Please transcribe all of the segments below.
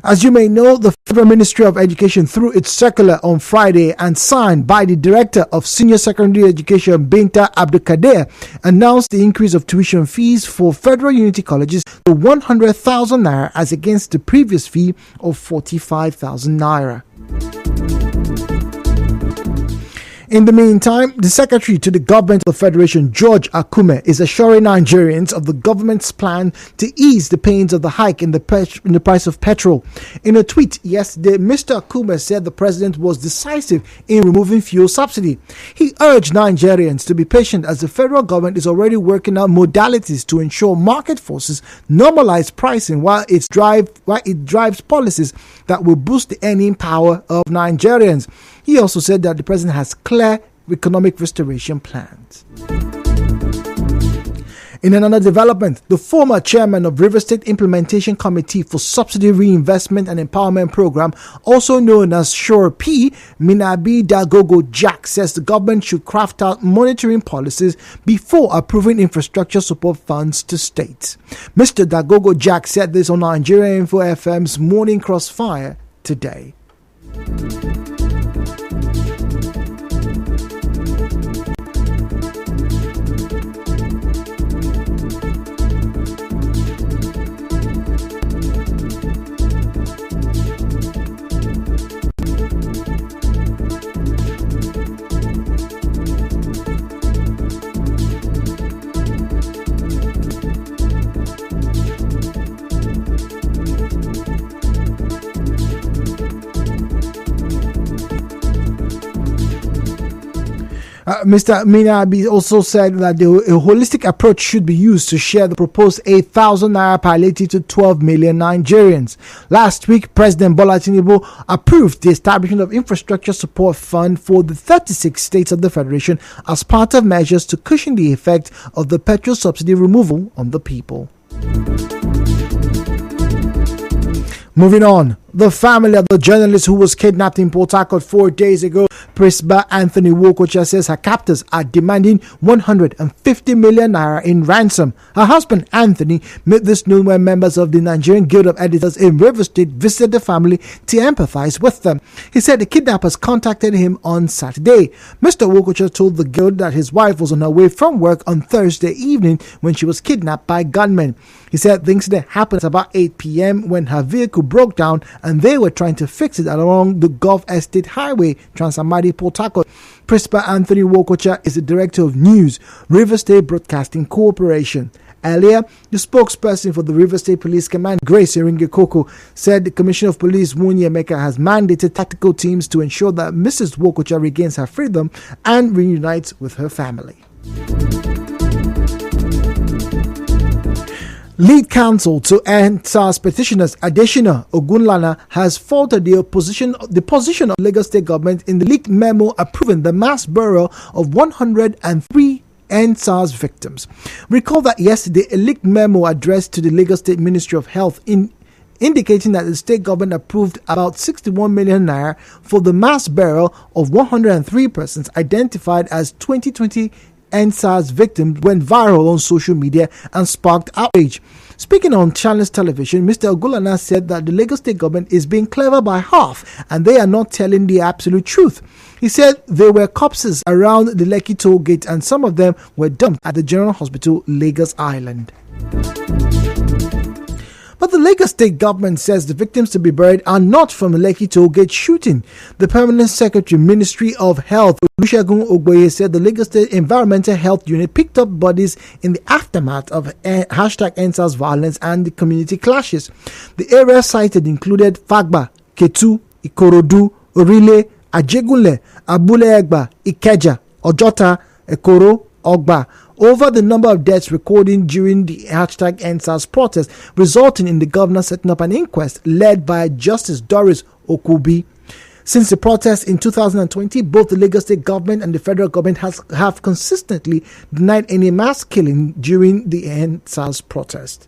As you may know, the Federal Ministry of Education, through its circular on Friday and signed by the Director of Senior Secondary Education, Binta Abdulkader, announced the increase of tuition fees for federal unity colleges to 100,000 naira as against the previous fee of 45,000 naira. In the meantime, the Secretary to the Government of the Federation, George Akume, is assuring Nigerians of the government's plan to ease the pains of the hike in the price of petrol. In a tweet yesterday, Mr. Akume said the president was decisive in removing fuel subsidy. He urged Nigerians to be patient as the federal government is already working out modalities to ensure market forces normalize pricing while it drives policies that will boost the earning power of Nigerians. He also said that the president has clear economic restoration plans. In another development, the former chairman of River State Implementation Committee for Subsidy Reinvestment and Empowerment Program, also known as SURE-P, Minabi Dagogo Jack, says the government should craft out monitoring policies before approving infrastructure support funds to states. Mr. Dagogo Jack said this on Nigeria Info FM's Morning Crossfire today. Mr. Minabi also said that a holistic approach should be used to share the proposed 8,000 naira palliative to 12 million Nigerians. Last week, President Bola Tinubu approved the establishment of Infrastructure Support Fund for the 36 states of the Federation as part of measures to cushion the effect of the petrol subsidy removal on the people. Moving on, the family of the journalist who was kidnapped in Port Harcourt 4 days ago, Prisba Anthony Wokocha, says her captors are demanding 150 million naira in ransom. Her husband Anthony made this known when members of the Nigerian Guild of Editors in River State visited the family to empathize with them. He said the kidnappers contacted him on Saturday. Mr. Wokocha told the Guild that his wife was on her way from work on Thursday evening when she was kidnapped by gunmen. He said the incident happened at about 8 p.m. when her vehicle broke down and they were trying to fix it along the Gulf Estate Highway, Transamadi, Port Harcourt. Prispa Anthony Wokocha is the director of news, River State Broadcasting Corporation. Earlier, the spokesperson for the River State Police Command, Grace Iringekoko, said the Commissioner of Police, Muni Emeka, has mandated tactical teams to ensure that Mrs. Wokocha regains her freedom and reunites with her family. Lead counsel to NSAS petitioners Adesina Ogunlana has faulted the position of Lagos State government in the leaked memo approving the mass burial of 103 NSAS victims. Recall that yesterday a leaked memo addressed to the Lagos State Ministry of Health indicating that the state government approved about 61 million naira for the mass burial of 103 persons identified as 2020 NSAS victims went viral on social media and sparked outrage. Speaking on Channels Television, Mr. Ogulana said that the Lagos State government is being clever by half and they are not telling the absolute truth. He said there were corpses around the Lekki toll gate and some of them were dumped at the General Hospital, Lagos Island. But the Lagos State government says the victims to be buried are not from the Lekki tollgate shooting. The Permanent Secretary, Ministry of Health, Olusegun Ogboye, said the Lagos State Environmental Health Unit picked up bodies in the aftermath of #EndSARS violence and the community clashes. The areas cited included Fagba, Ketu, Ikorodu, Orile, Ajegunle, Abule Egba, Ikeja, Ojota, Ekoro, Ogba, over the number of deaths recorded during the #EndSARS protest, resulting in the governor setting up an inquest led by Justice Doris Okubi. Since the protest in 2020, both the Lagos State government and the federal government have consistently denied any mass killing during the EndSARS protest.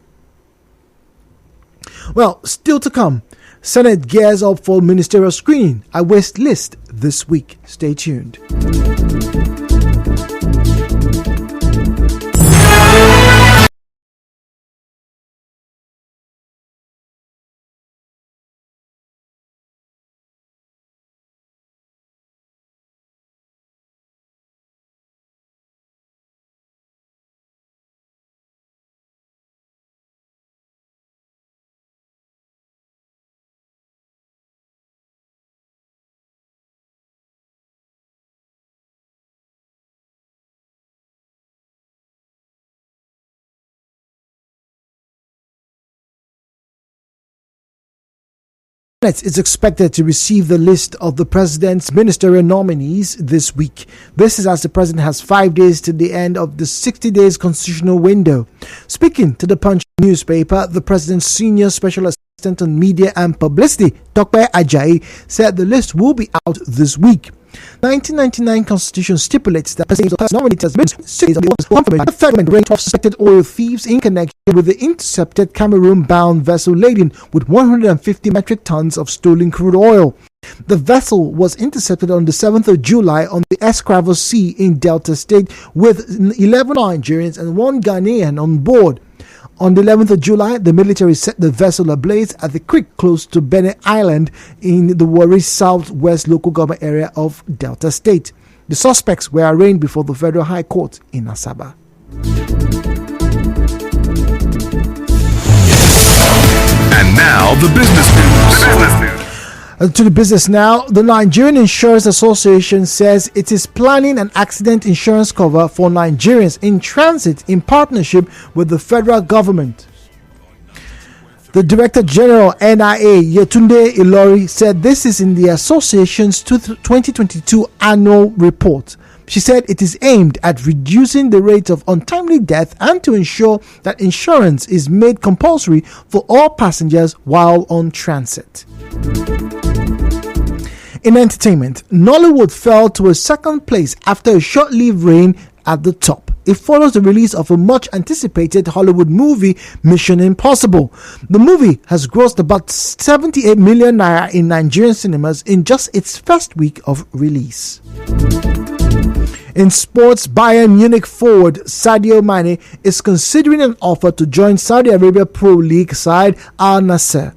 Well, still to come, Senate gears up for ministerial screening. A waste list this week. Stay tuned. Senate is expected to receive the list of the president's ministerial nominees this week. This is as the president has 5 days to the end of the 60 days constitutional window. Speaking to the Punch newspaper, the president's senior special assistant on media and publicity, Dr. Ajayi, said the list will be out this week. 1999 Constitution stipulates that the person nominated as minister 6 days of the office confirmation the federal range of suspected oil thieves in connection with the intercepted Cameroon-bound vessel laden with 150 metric tons of stolen crude oil. The vessel was intercepted on the 7th of July on the Escravos Sea in Delta State with 11 Nigerians and 1 Ghanaian on board. On the 11th of July, the military set the vessel ablaze at the creek close to Benin Island in the Warri Southwest local government area of Delta State. The suspects were arraigned before the Federal High Court in Asaba. And now the business news. To the business now, the Nigerian Insurance Association says it is planning an accident insurance cover for Nigerians in transit in partnership with the federal government. The Director General NIA, Yetunde Ilori, said this is in the association's 2022 annual report. She said it is aimed at reducing the rate of untimely death and to ensure that insurance is made compulsory for all passengers while on transit. In entertainment, Nollywood fell to a second place after a short-lived reign at the top. It follows the release of a much-anticipated Hollywood movie, Mission Impossible. The movie has grossed about 78 million naira in Nigerian cinemas in just its first week of release. In sports, Bayern Munich forward Sadio Mane is considering an offer to join Saudi Arabia Pro League side Al Nassr.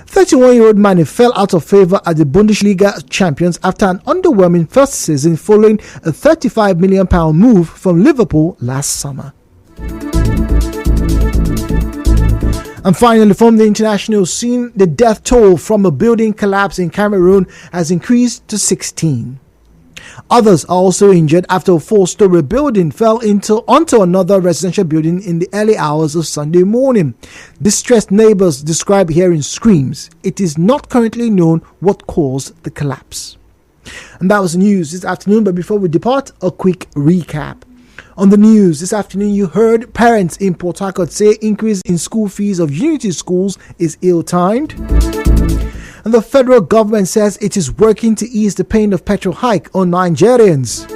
31-year-old Mane fell out of favor at the Bundesliga champions after an underwhelming first season following a £35 million move from Liverpool last summer. And finally, from the international scene, the death toll from a building collapse in Cameroon has increased to 16. Others are also injured after a 4-story building fell onto another residential building in the early hours of Sunday morning. Distressed neighbors describe hearing screams. It is not currently known what caused the collapse. And that was the news this afternoon, but before we depart, a quick recap. On the news this afternoon, you heard parents in Port Harcourt say increase in school fees of Unity schools is ill-timed. And the federal government says it is working to ease the pain of petrol hike on Nigerians.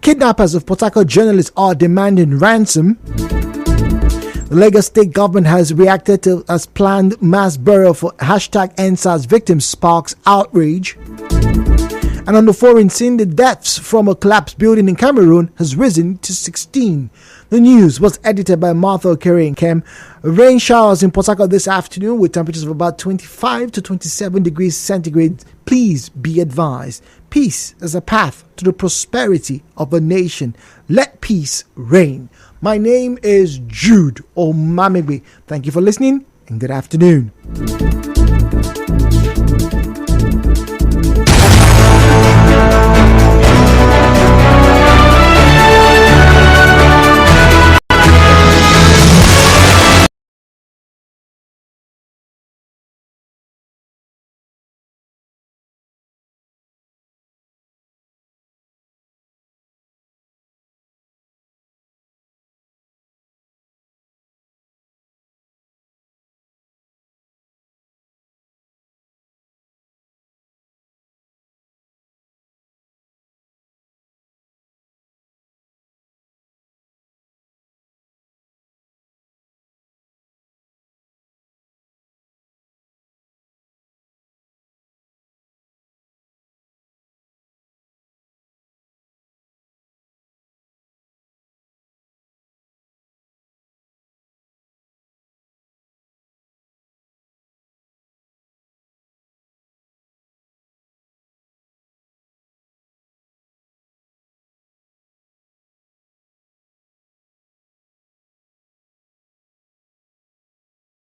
Kidnappers of Port Harcourt journalists are demanding ransom. The Lagos state government has reacted to as planned mass burial for #EndSARS victims sparks outrage. And on the foreign scene, the deaths from a collapsed building in Cameroon has risen to 16. The news was edited by Martha Okere and Kem. Rain showers in Port Harcourt this afternoon with temperatures of about 25 to 27 degrees centigrade. Please be advised. Peace is a path to the prosperity of a nation. Let peace reign. My name is Jude Omamegbe. Thank you for listening and good afternoon.